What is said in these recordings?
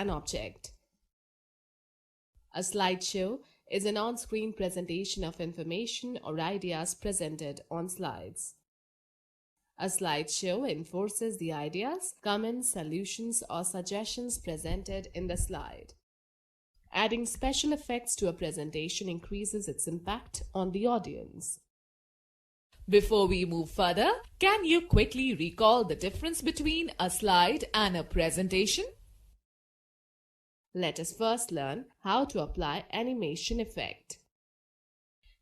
an object. A slideshow is an on-screen presentation of information or ideas presented on slides. A slideshow enforces the ideas, comments, solutions, or suggestions presented in the slide. Adding special effects to a presentation increases its impact on the audience. Before we move further, can you quickly recall the difference between a slide and a presentation? Let us first learn how to apply animation effect.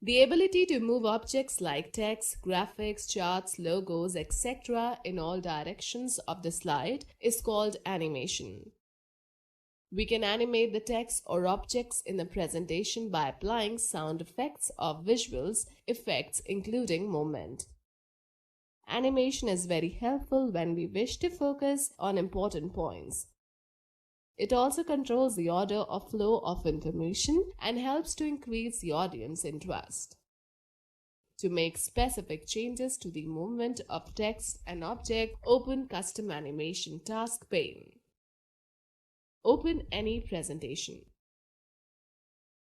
The ability to move objects like text, graphics, charts, logos, etc. in all directions of the slide is called animation. We can animate the text or objects in the presentation by applying sound effects or visuals effects including movement. Animation is very helpful when we wish to focus on important points. It also controls the order or flow of information and helps to increase the audience interest. To make specific changes to the movement of text and object, open Custom Animation Task pane. Open any presentation.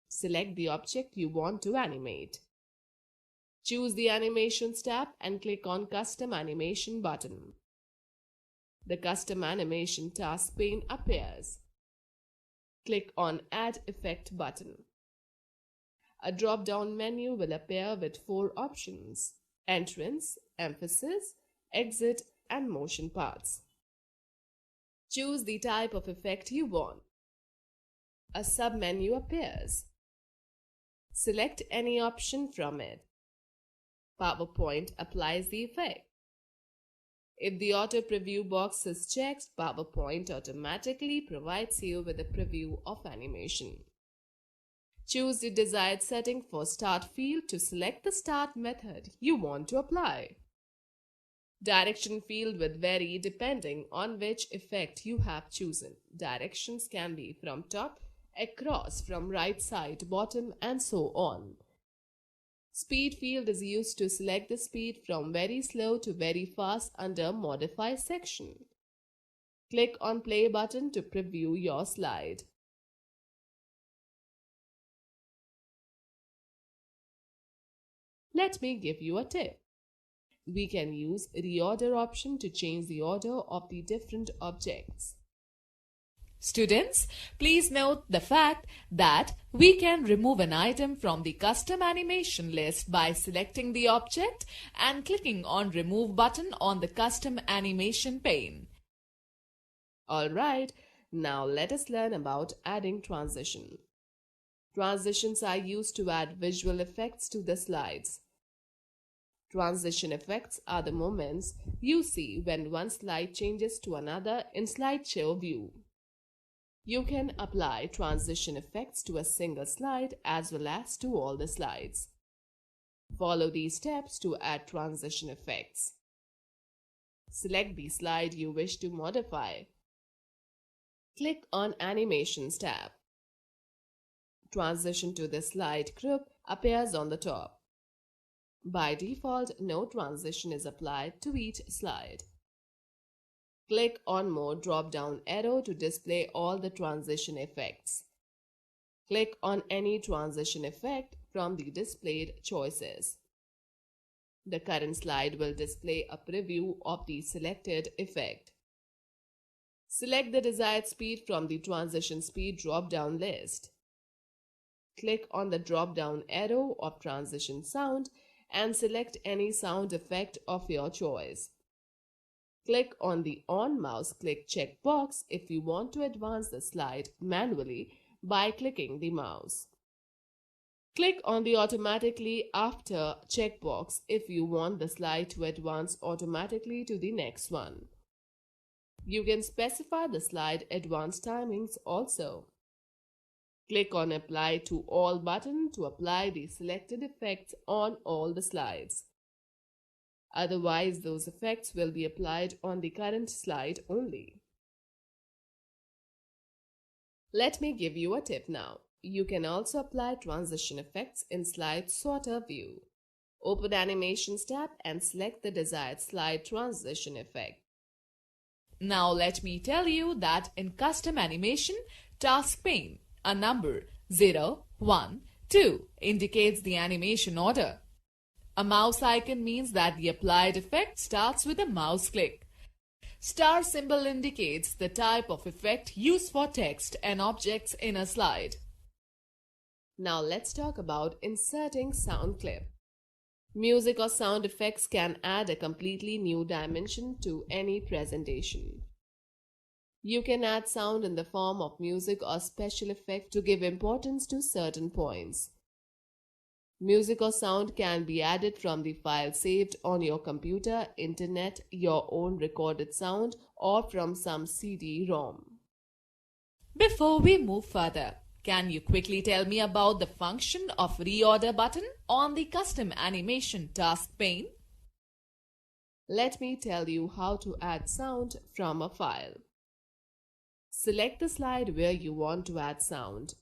Select the object you want to animate. Choose the Animations tab and click on Custom Animation button. The Custom Animation Task pane appears. Click on Add Effect button. A drop-down menu will appear with 4 options: Entrance, Emphasis, Exit, and Motion Paths. Choose the type of effect you want. A sub-menu appears. Select any option from it. PowerPoint applies the effect. If the auto preview box is checked, PowerPoint automatically provides you with a preview of animation. Choose the desired setting for Start field to select the start method you want to apply. Direction field will vary depending on which effect you have chosen. Directions can be from top, across, from right side, bottom, and so on. Speed field is used to select the speed from very slow to very fast under Modify section. Click on Play button to preview your slide. Let me give you a tip. We can use Reorder option to change the order of the different objects. Students, please note the fact that we can remove an item from the custom animation list by selecting the object and clicking on Remove button on the custom animation pane. Alright, now let us learn about adding transition. Transitions are used to add visual effects to the slides. Transition effects are the moments you see when one slide changes to another in slideshow view. You can apply transition effects to a single slide as well as to all the slides. Follow these steps to add transition effects. Select the slide you wish to modify. Click on Animations tab. Transition to the slide group appears on the top. By default, no transition is applied to each slide. Click on More drop-down arrow to display all the transition effects. Click on any transition effect from the displayed choices. The current slide will display a preview of the selected effect. Select the desired speed from the Transition Speed drop-down list. Click on the drop-down arrow of Transition Sound and select any sound effect of your choice. Click on the On Mouse Click checkbox if you want to advance the slide manually by clicking the mouse. Click on the Automatically After checkbox if you want the slide to advance automatically to the next one. You can specify the slide advance timings also. Click on Apply to All button to apply the selected effects on all the slides. Otherwise, those effects will be applied on the current slide only. Let me give you a tip now. You can also apply transition effects in Slide Sorter view. Open Animations tab and select the desired slide transition effect. Now let me tell you that in custom animation task pane, a number 0, 1, 2 indicates the animation order. A mouse icon means that the applied effect starts with a mouse click. Star symbol indicates the type of effect used for text and objects in a slide. Now let's talk about inserting sound clip. Music or sound effects can add a completely new dimension to any presentation. You can add sound in the form of music or special effect to give importance to certain points. Music or sound can be added from the file saved on your computer, internet, your own recorded sound, or from some CD-ROM. Before we move further, can you quickly tell me about the function of reorder button on the custom animation task pane? Let me tell you how to add sound from a file. Select the slide where you want to add sound.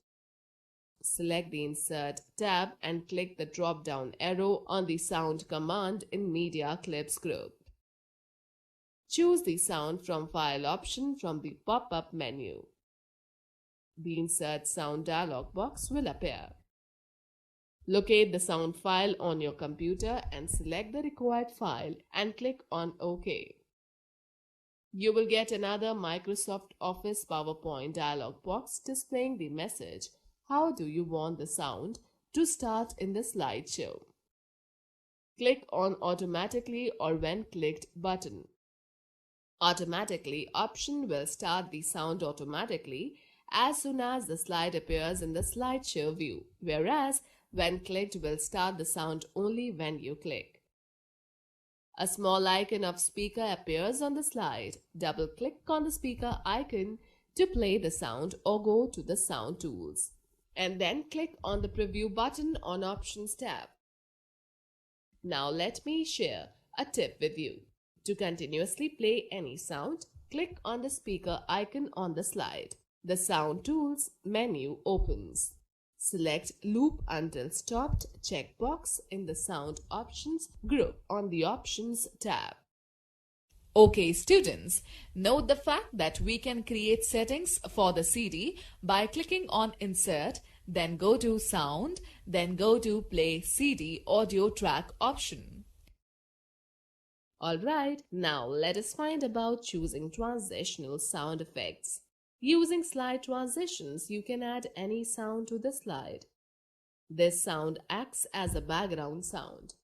Select the Insert tab and click the drop-down arrow on the Sound command in Media Clips group. Choose the Sound from File option from the pop-up menu. The Insert Sound dialog box will appear. Locate the sound file on your computer and select the required file and click on OK. You will get another Microsoft Office PowerPoint dialog box displaying the message, "How do you want the sound to start in the slideshow?" Click on Automatically or When Clicked button. Automatically option will start the sound automatically as soon as the slide appears in the slideshow view, whereas When Clicked will start the sound only when you click. A small icon of speaker appears on the slide. Double-click on the speaker icon to play the sound or go to the Sound tools. And then click on the Preview button on Options tab. Now let me share a tip with you. To continuously play any sound, click on the speaker icon on the slide. The Sound Tools menu opens. Select Loop Until Stopped checkbox in the Sound Options group on the Options tab. Okay, students, note the fact that we can create settings for the CD by clicking on Insert, then go to Sound, then go to Play CD Audio Track option. Alright, now let us find about choosing transitional sound effects. Using slide transitions, you can add any sound to the slide. This sound acts as a background sound.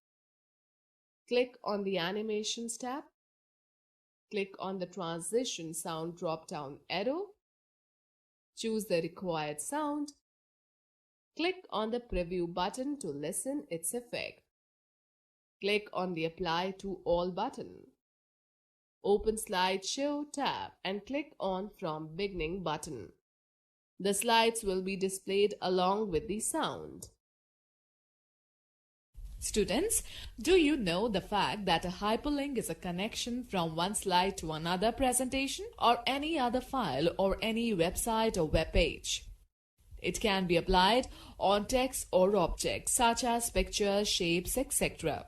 Click on the Animations tab. Click on the Transition Sound drop-down arrow. Choose the required sound. Click on the Preview button to listen its effect. Click on the Apply to All button. Open Slideshow tab and click on From Beginning button. The slides will be displayed along with the sound. Students, do you know the fact that a hyperlink is a connection from one slide to another presentation or any other file or any website or web page? It can be applied on text or objects such as pictures, shapes, etc.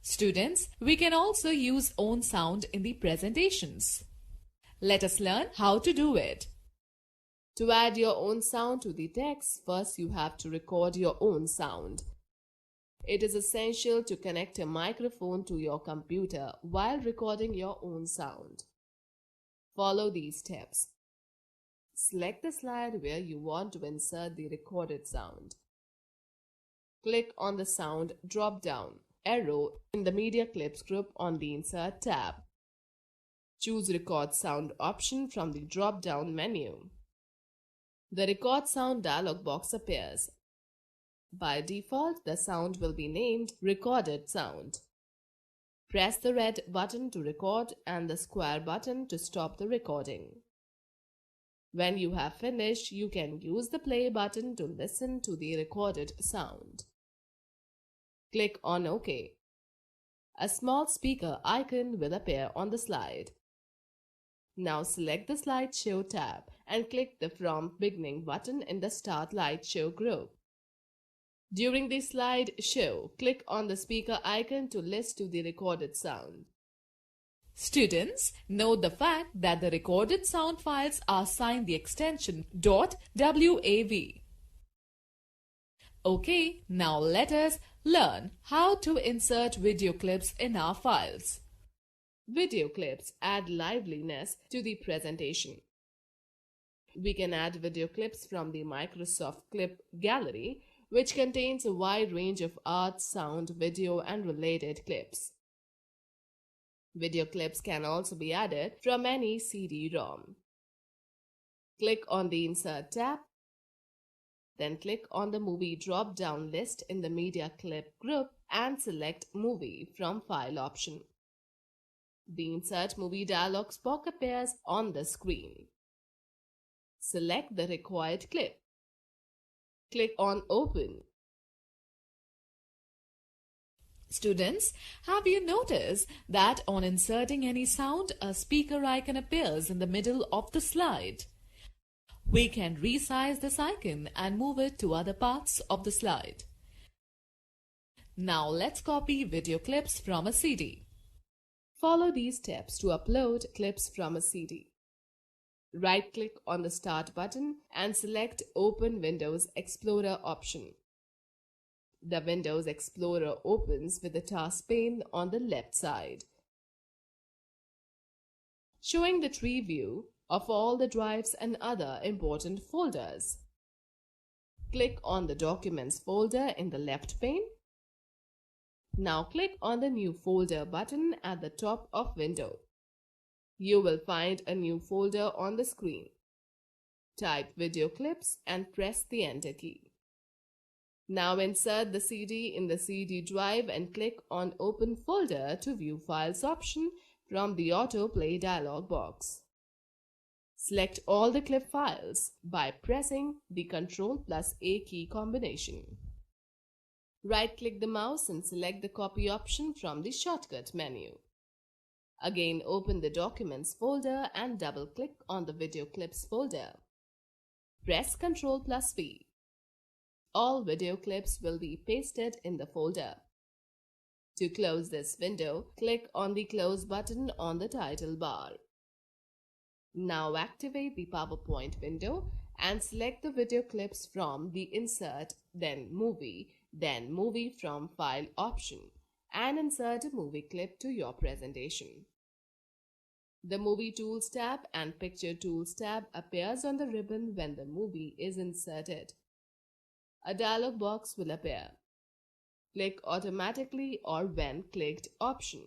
Students, we can also use own sound in the presentations. Let us learn how to do it. To add your own sound to the text, first you have to record your own sound. It is essential to connect a microphone to your computer while recording your own sound. Follow these steps. Select the slide where you want to insert the recorded sound. Click on the Sound drop-down arrow in the Media Clips group on the Insert tab. Choose Record Sound option from the drop-down menu. The Record Sound dialog box appears. By default, the sound will be named Recorded Sound. Press the red button to record and the square button to stop the recording. When you have finished, you can use the play button to listen to the recorded sound. Click on OK. A small speaker icon will appear on the slide. Now select the Slideshow tab and click the From Beginning button in the Start Slideshow group. During the slide show, click on the speaker icon to listen to the recorded sound. Students, note the fact that the recorded sound files are assigned the extension .wav. Okay, now let us learn how to insert video clips in our files. Video clips add liveliness to the presentation. We can add video clips from the Microsoft Clip Gallery, which contains a wide range of art, sound, video, and related clips. Video clips can also be added from any CD-ROM. Click on the Insert tab, then click on the Movie drop-down list in the Media Clip group and select Movie from File option. The Insert Movie dialog box appears on the screen. Select the required clip. Click on Open. Students, have you noticed that on inserting any sound, a speaker icon appears in the middle of the slide? We can resize this icon and move it to other parts of the slide. Now let's copy video clips from a CD. Follow these steps to upload clips from a CD. Right-click on the Start button and select Open Windows Explorer option. The Windows Explorer opens with the task pane on the left side, showing the tree view of all the drives and other important folders. Click on the Documents folder in the left pane. Now click on the New Folder button at the top of window. You will find a new folder on the screen. Type video clips and press the Enter key. Now insert the CD in the CD drive and click on Open Folder to view files option from the Autoplay dialog box. Select all the clip files by pressing the Ctrl+A key combination. Right-click the mouse and select the Copy option from the shortcut menu. Again, open the Documents folder and double-click on the Video Clips folder. Press Ctrl+V. All video clips will be pasted in the folder. To close this window, click on the Close button on the title bar. Now activate the PowerPoint window and select the video clips from the Insert, then Movie from File option, and insert a movie clip to your presentation. The Movie Tools tab and Picture Tools tab appears on the ribbon when the movie is inserted. A dialog box will appear. Click Automatically or When Clicked option.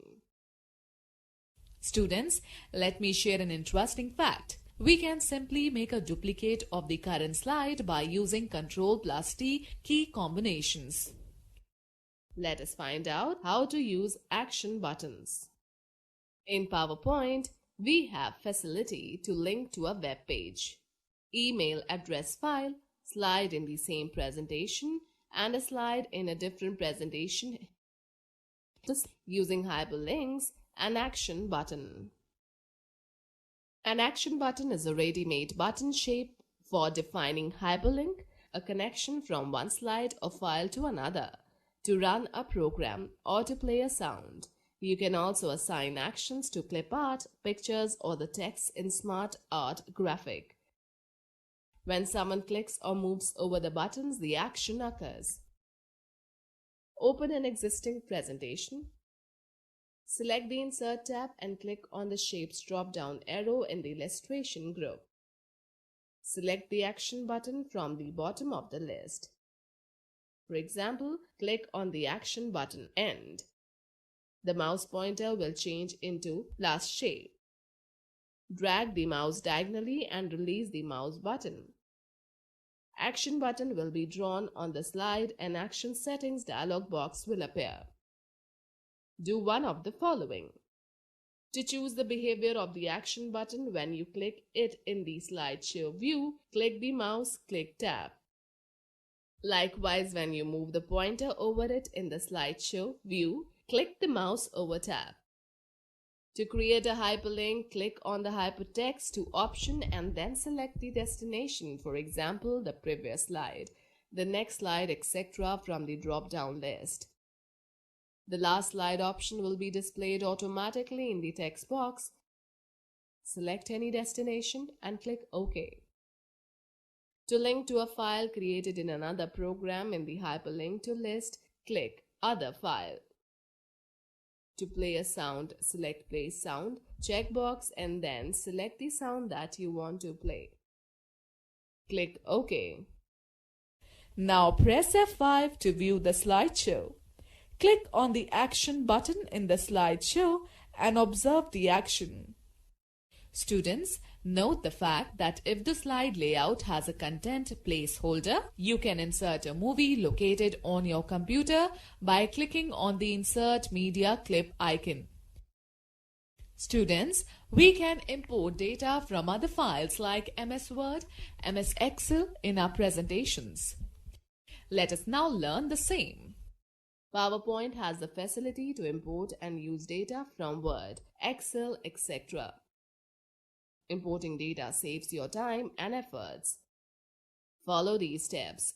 Students, let me share an interesting fact. We can simply make a duplicate of the current slide by using Ctrl+T key combinations. Let us find out how to use action buttons. In PowerPoint, we have facility to link to a web page, email address file, slide in the same presentation, and a slide in a different presentation using hyperlinks and action button. An action button is a ready-made button shape for defining hyperlink, a connection from one slide or file to another, to run a program or to play a sound. You can also assign actions to clip art, pictures, or the text in Smart Art Graphic. When someone clicks or moves over the buttons, the action occurs. Open an existing presentation. Select the Insert tab and click on the Shapes drop-down arrow in the Illustration group. Select the Action button from the bottom of the list. For example, click on the Action button End. The mouse pointer will change into plus shape. Drag the mouse diagonally and release the mouse button. Action button will be drawn on the slide and Action Settings dialog box will appear. Do one of the following. To choose the behavior of the action button when you click it in the slideshow view, click the mouse, click tab. Likewise, when you move the pointer over it in the slideshow view, click the mouse over tab. To create a hyperlink, click on the Hypertext to option and then select the destination, for example, the previous slide, the next slide, etc. from the drop-down list. The last slide option will be displayed automatically in the text box. Select any destination and click OK. To link to a file created in another program in the hyperlink to list, click Other File. To play a sound, select Play Sound checkbox and then select the sound that you want to play. Click OK. Now press F5 to view the slideshow. Click on the Action button in the slideshow and observe the action. Students, note the fact that if the slide layout has a content placeholder, you can insert a movie located on your computer by clicking on the Insert Media Clip icon. Students, we can import data from other files like MS Word, MS Excel in our presentations. Let us now learn the same. PowerPoint has the facility to import and use data from Word, Excel, etc. Importing data saves your time and efforts. Follow these steps.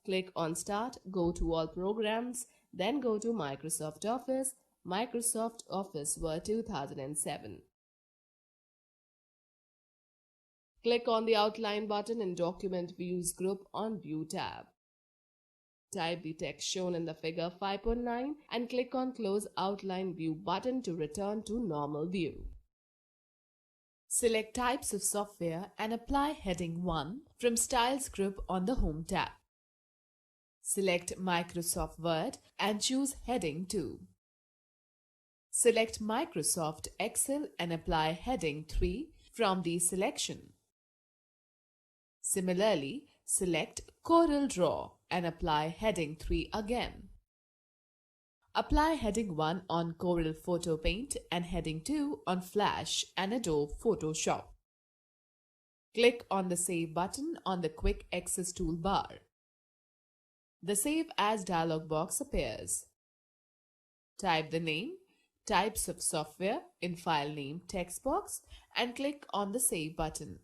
Click on Start, go to All Programs, then go to Microsoft Office, Microsoft Office Word 2007. Click on the Outline button in Document Views group on View tab. Type the text shown in the figure 5.9 and click on Close Outline View button to return to normal view. Select Types of Software and apply Heading 1 from Styles group on the Home tab. Select Microsoft Word and choose Heading 2. Select Microsoft Excel and apply Heading 3 from the selection. Similarly, select Corel Draw and apply Heading 3 again. Apply Heading 1 on Corel Photo Paint and Heading 2 on Flash and Adobe Photoshop. Click on the Save button on the Quick Access toolbar. The Save As dialog box appears. Type the name, Types of Software in File Name text box and click on the Save button.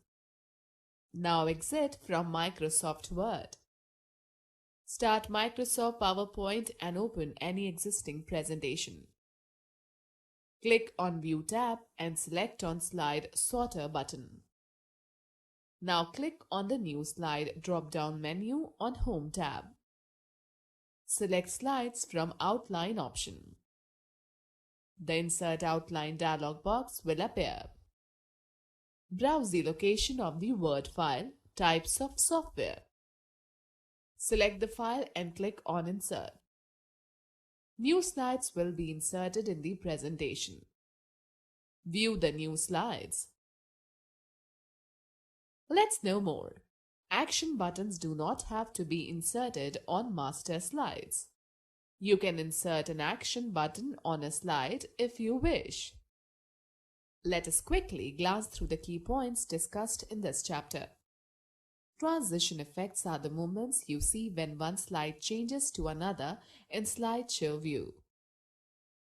Now exit from Microsoft Word. Start Microsoft PowerPoint and open any existing presentation. Click on View tab and select on Slide Sorter button. Now click on the New Slide drop-down menu on Home tab. Select Slides from Outline option. The Insert Outline dialog box will appear. Browse the location of the Word file, Types of Software. Select the file and click on Insert. New slides will be inserted in the presentation. View the new slides. Let's know more. Action buttons do not have to be inserted on master slides. You can insert an action button on a slide if you wish. Let us quickly glance through the key points discussed in this chapter. Transition effects are the movements you see when one slide changes to another in slideshow view.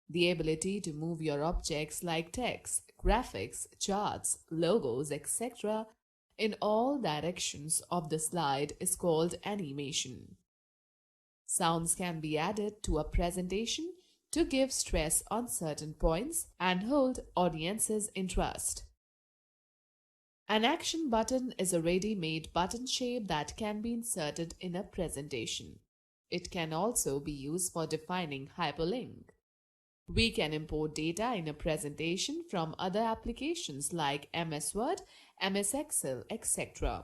The ability to move your objects like text, graphics, charts, logos, etc. in all directions of the slide is called animation. Sounds can be added to a presentation to give stress on certain points and hold audience's interest. An action button is a ready-made button shape that can be inserted in a presentation. It can also be used for defining hyperlink. We can import data in a presentation from other applications like MS Word, MS Excel, etc.